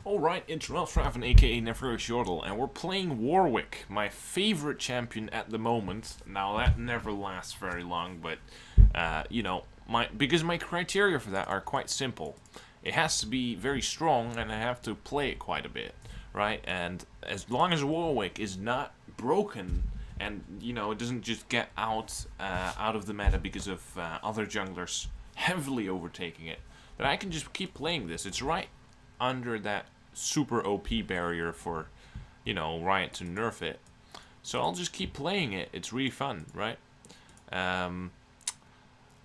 Alright, it's Raven, aka Never Yordle, and we're playing Warwick, my favorite champion at the moment. Now, that never lasts very long, but, you know, because my criteria for that are quite simple. It has to be very strong, and I have to play it quite a bit, right? And as long as Warwick is not broken, and, you know, it doesn't just get out of the meta because of other junglers heavily overtaking it, then I can just keep playing this. It's right under that super OP barrier for, you know, Riot to nerf it. So I'll just keep playing it. It's really fun, right?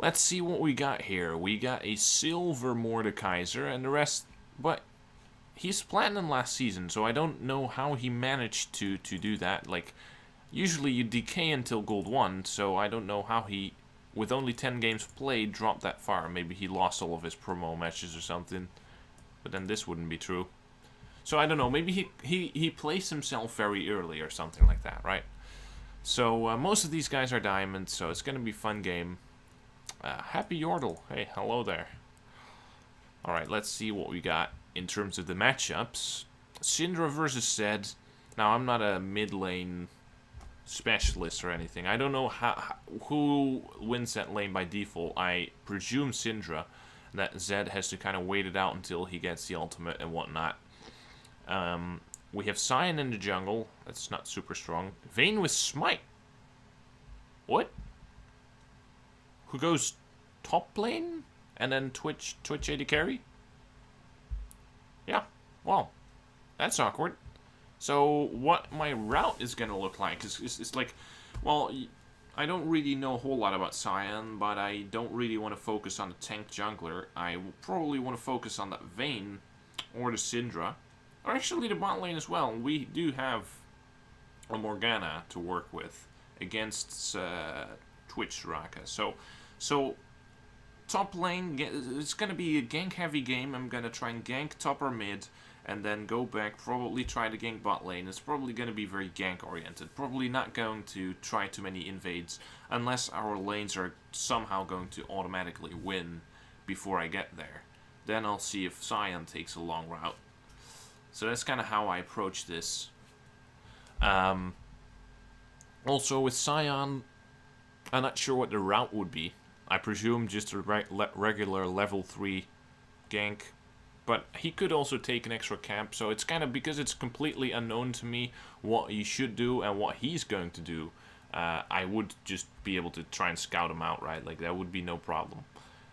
Let's see what we got here. We got a silver Mordekaiser and the rest, but he's platinum last season, so I don't know how he managed to do that. Like, usually you decay until gold 1, so I don't know how he, with only 10 games played, dropped that far. Maybe he lost all of his promo matches or something. But then this wouldn't be true. So I don't know, maybe he placed himself very early or something like that, right? So most of these guys are diamonds, so it's going to be a fun game. Happy Yordle. Hey, hello there. Alright, let's see what we got in terms of the matchups. Syndra versus Zed. Now, I'm not a mid lane specialist or anything. I don't know who wins that lane by default. I presume Syndra. That Zed has to kind of wait it out until he gets the ultimate and whatnot. We have Sion in the jungle. That's not super strong. Vayne with Smite. What? Who goes top lane and then Twitch AD carry? Yeah. Well, that's awkward. So what my route is gonna look like is it's like, well, I don't really know a whole lot about Sion, but I don't really want to focus on the tank jungler. I will probably want to focus on that Vayne or the Syndra, or actually the bot lane as well. We do have a Morgana to work with against Twitch Raka. So top lane, it's going to be a gank heavy game. I'm going to try and gank top or mid, and then go back, probably try to gank bot lane. It's probably going to be very gank oriented. Probably not going to try too many invades, unless our lanes are somehow going to automatically win before I get there. Then I'll see if Sion takes a long route. So that's kind of how I approach this. Also with Sion, I'm not sure what the route would be. I presume just a regular level 3 gank. But he could also take an extra camp, so it's kind of, because it's completely unknown to me what he should do and what he's going to do, I would just be able to try and scout him out, right? Like, that would be no problem.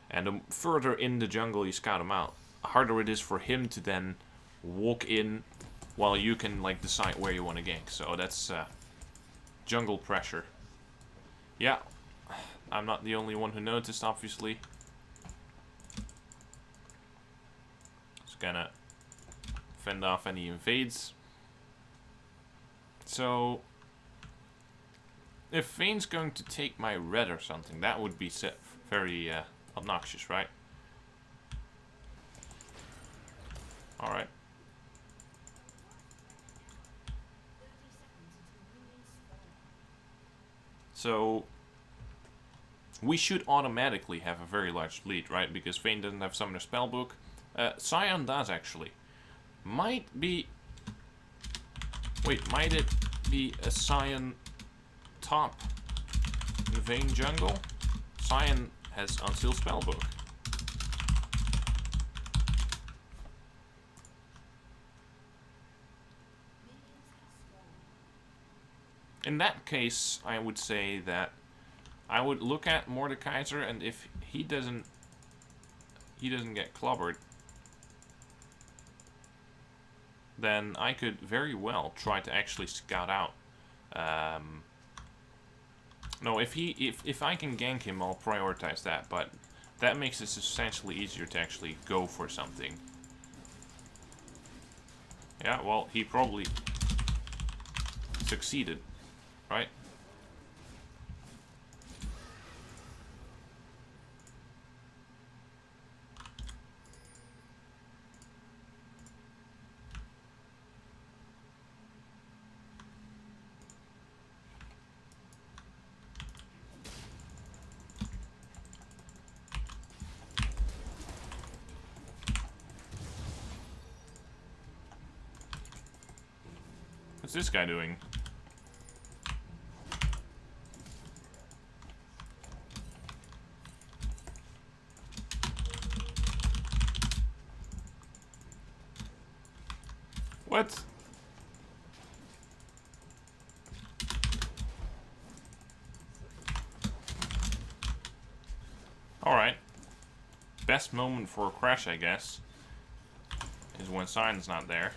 And the further in the jungle you scout him out, the harder it is for him to then walk in while you can, like, decide where you want to gank. So that's jungle pressure. Yeah, I'm not the only one who noticed, obviously. Gonna fend off any invades. So if Vayne's going to take my red or something, that would be very obnoxious, right? Alright. So we should automatically have a very large lead, right? Because Vayne doesn't have Summoner Spellbook. Sion does, actually. Might be... Wait, might it be a Sion top in Vayne jungle? Sion has Unsealed Spellbook. In that case, I would say that I would look at Mordekaiser, and if he doesn't get clobbered, then I could very well try to actually scout out. No, if I can gank him, I'll prioritize that, but that makes it substantially easier to actually go for something. Yeah, well, he probably succeeded, right? What's this guy doing? What? Alright. Best moment for a crash, I guess, is when Sign's not there.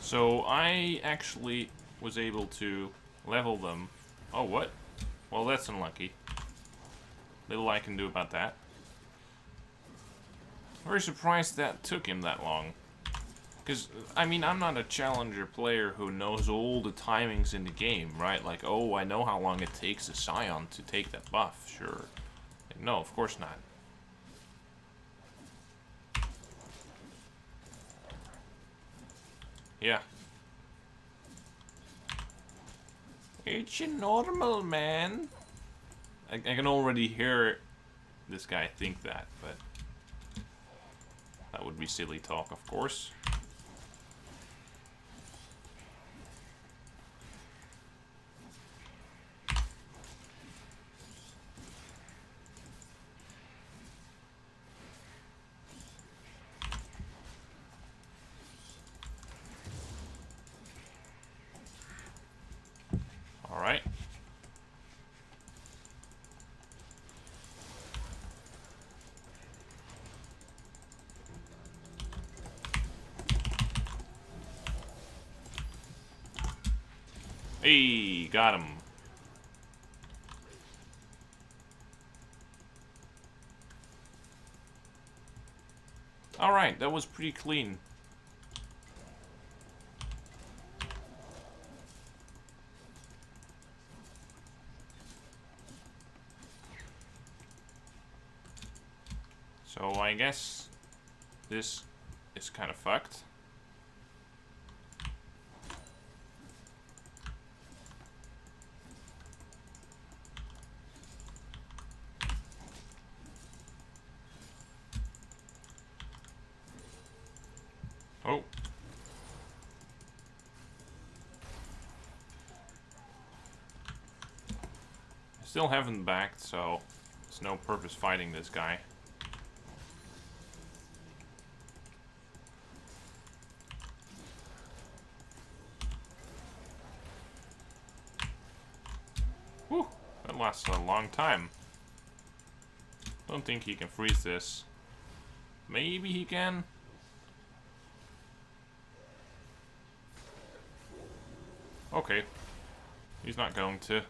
So I actually was able to level them. Oh, what? Well, that's unlucky. Little I can do about that. Very surprised that took him that long. Because, I mean, I'm not a challenger player who knows all the timings in the game, right? Like, oh, I know how long it takes a Scion to take that buff, sure. No, of course not. Yeah. It's normal, man. I can already hear this guy think that, but that would be silly talk, of course. Alright. Hey, got him. Alright, that was pretty clean. So I guess this is kind of fucked. Oh. I still haven't backed, so there's no purpose fighting this guy. Whew, that lasted a long time. Don't think he can freeze this. Maybe he can. Okay. He's not going to.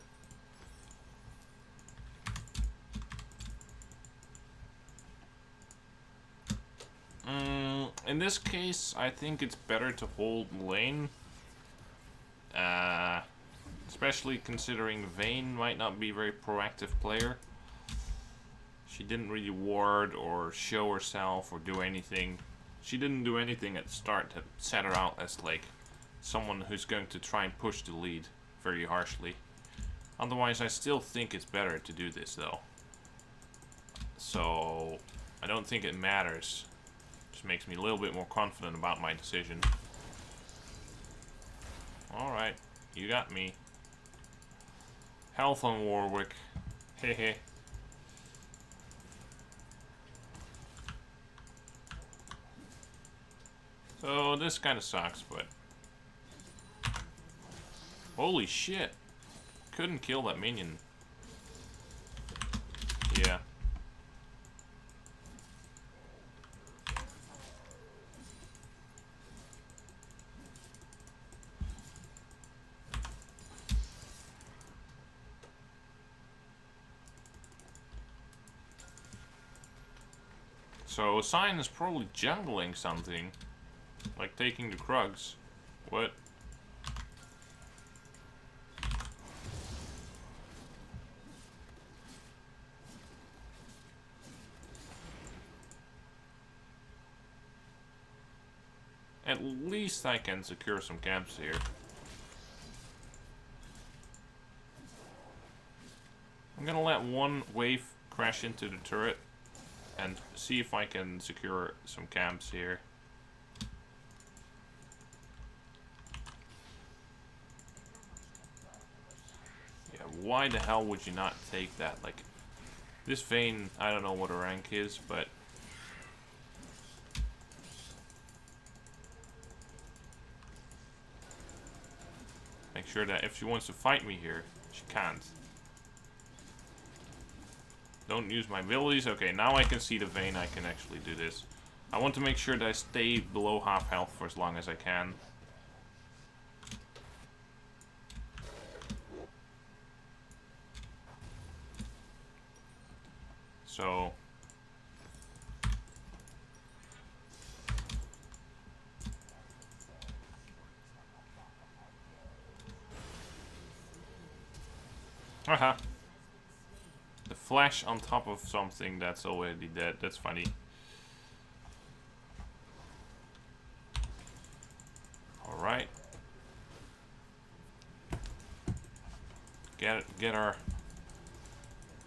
In this case, I think it's better to hold lane. Especially considering Vayne might not be a very proactive player. She didn't really ward or show herself or do anything. She didn't do anything at the start to set her out as like someone who's going to try and push the lead very harshly. Otherwise, I still think it's better to do this though. So I don't think it matters. Just makes me a little bit more confident about my decision. Alright, you got me. Health on Warwick. Hehe. So this kind of sucks, but holy shit. Couldn't kill that minion. Yeah. So Sign is probably jungling something. Like taking the Krugs. What? At least I can secure some camps here. I'm gonna let one wave crash into the turret and see if I can secure some camps here. why the hell would you not take that? Like, this Vayne, I don't know what her rank is, but... make sure that if she wants to fight me here, she can't. Don't use my abilities. Okay, now I can see the Vayne. I can actually do this. I want to make sure that I stay below half health for as long as I can. So... haha. The flash on top of something that's already dead. That's funny. Alright. Get our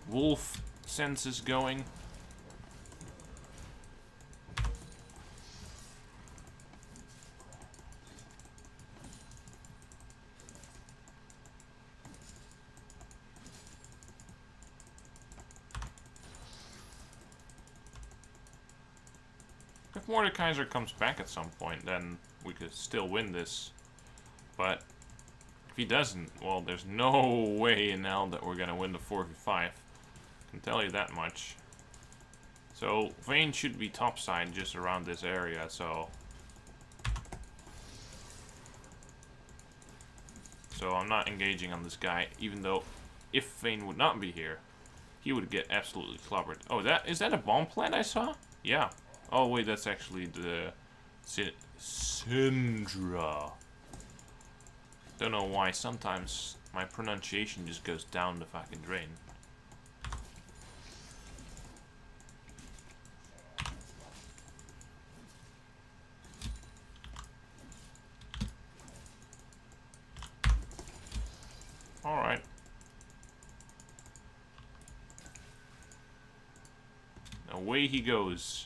wolf senses going. If Mordekaiser comes back at some point, then we could still win this. But if he doesn't, well, there's no way in hell that we're gonna win the 4v5. I can tell you that much. So Vayne should be topside just around this area, so I'm not engaging on this guy, even though if Vayne would not be here, he would get absolutely clobbered. Oh, is that a bomb plant I saw? Yeah. Oh wait, that's actually the Syndra. Don't know why, sometimes my pronunciation just goes down the fucking drain. Alright. Away he goes.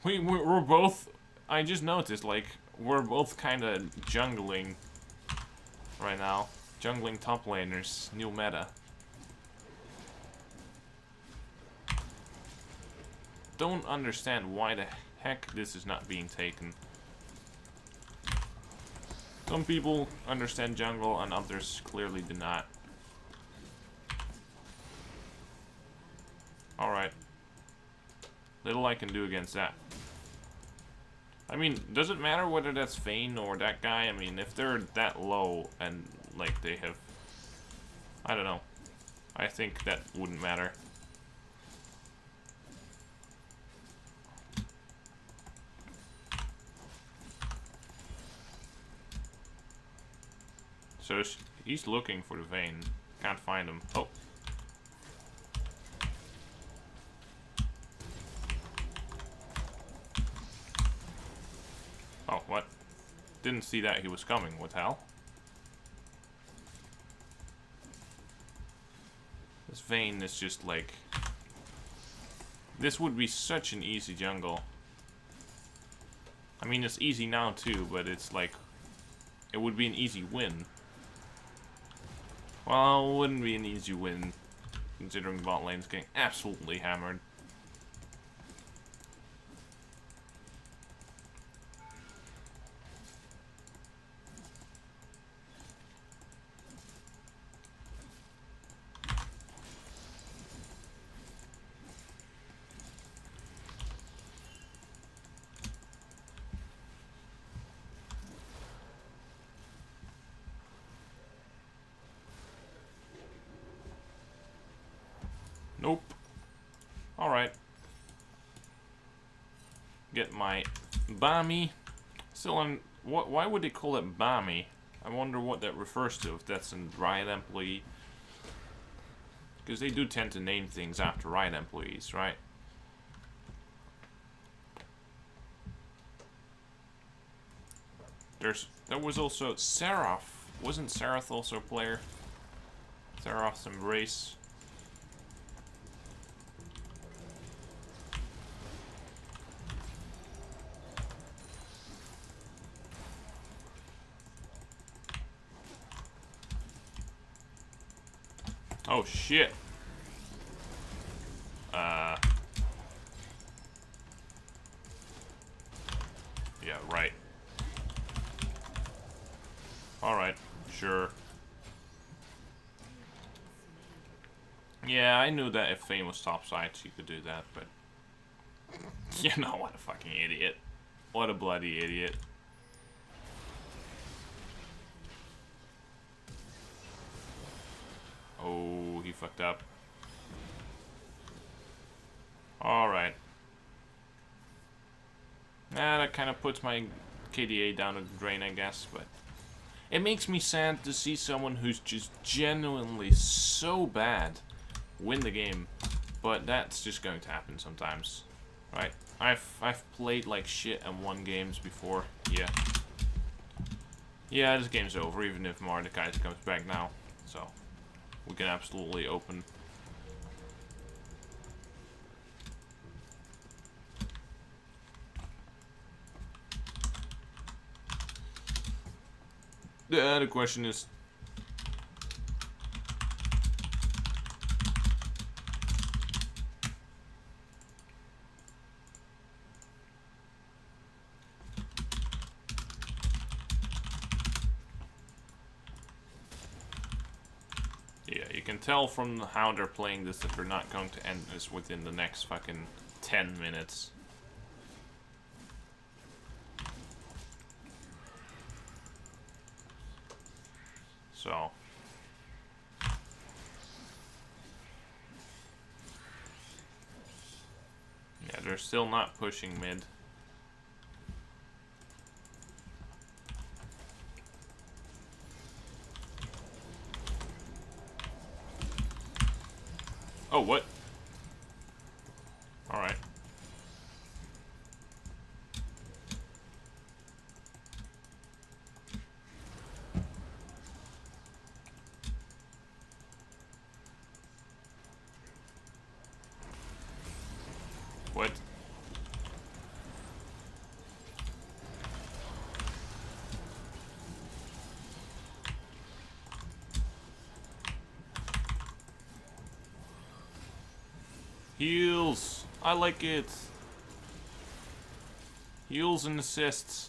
We're both... I just noticed, like, we're both kind of jungling right now. Jungling top laners. New meta. Don't understand why the heck this is not being taken. Some people understand jungle and others clearly do not. Alright. Little I can do against that. I mean, does it matter whether that's Vayne or that guy? I mean, if they're that low and, like, they have... I don't know. I think that wouldn't matter. So, he's looking for the Vayne. Can't find him. Oh. Oh, what? Didn't see that he was coming. What the hell? This Vayne is just like... This would be such an easy jungle. I mean, it's easy now too, but it's like... It would be an easy win. Well, it wouldn't be an easy win, considering bot lane's getting absolutely hammered. Nope. Alright. Get my Bami. Still on... Why would they call it Bami? I wonder what that refers to, if that's a Riot employee. Because they do tend to name things after Riot employees, right? There was also Seraph. Wasn't Seraph also a player? Seraph's Embrace. Oh, shit. Yeah, right. Alright, sure. Yeah, I knew that if Vayne was topside, you could do that, but... You know, what a fucking idiot. What a bloody idiot. Oh, he fucked up. Alright. That kind of puts my KDA down the drain, I guess, but... It makes me sad to see someone who's just genuinely so bad win the game, but that's just going to happen sometimes, right? I've played like shit and won games before. Yeah, this game's over, even if Mordekaiser comes back now, so we can absolutely open. The question is... Yeah, you can tell from how they're playing this that they're not going to end this within the next fucking 10 minutes. So... Yeah, they're still not pushing mid. Oh, what? Alright. What? Heals! I like it! Heals and assists.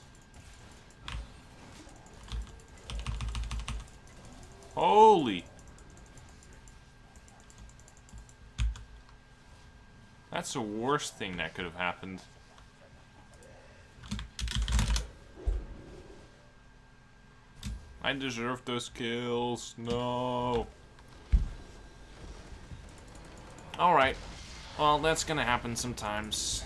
Holy! That's the worst thing that could have happened. I deserve those kills. No. Alright. Well, that's gonna happen sometimes.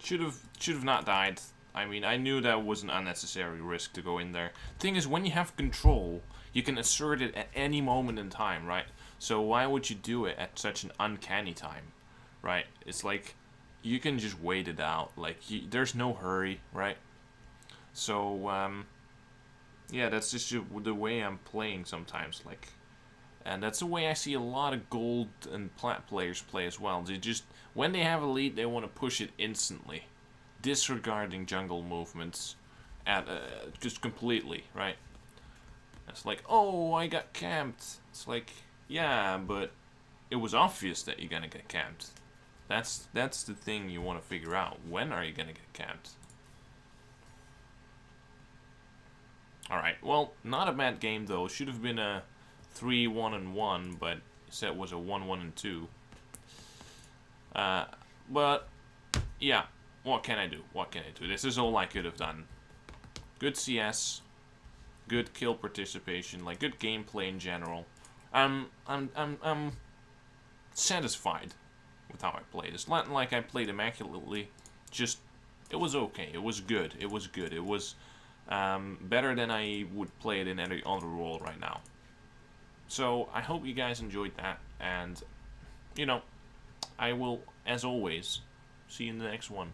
Should have not died. I mean, I knew that was an unnecessary risk to go in there. Thing is, when you have control, you can assert it at any moment in time, right? So why would you do it at such an uncanny time, right? It's like, you can just wait it out. Like, there's no hurry, right? So, yeah, that's just the way I'm playing sometimes, like... And that's the way I see a lot of gold and plat players play as well. They just, when they have a lead, they want to push it instantly, disregarding jungle movements, at just completely, right? It's like, oh, I got camped. It's like, yeah, but it was obvious that you're gonna get camped. That's the thing you want to figure out. When are you gonna get camped? All right. Well, not a bad game though. Should have been a 3-1-1, but it was a 1-1-2. But yeah, what can I do? What can I do? This is all I could have done. Good CS, good kill participation, like good gameplay in general. I'm satisfied with how I played. It's not like I played immaculately. Just it was okay. It was good. It was good. It was better than I would play it in any other role right now. So, I hope you guys enjoyed that, and, you know, I will, as always, see you in the next one.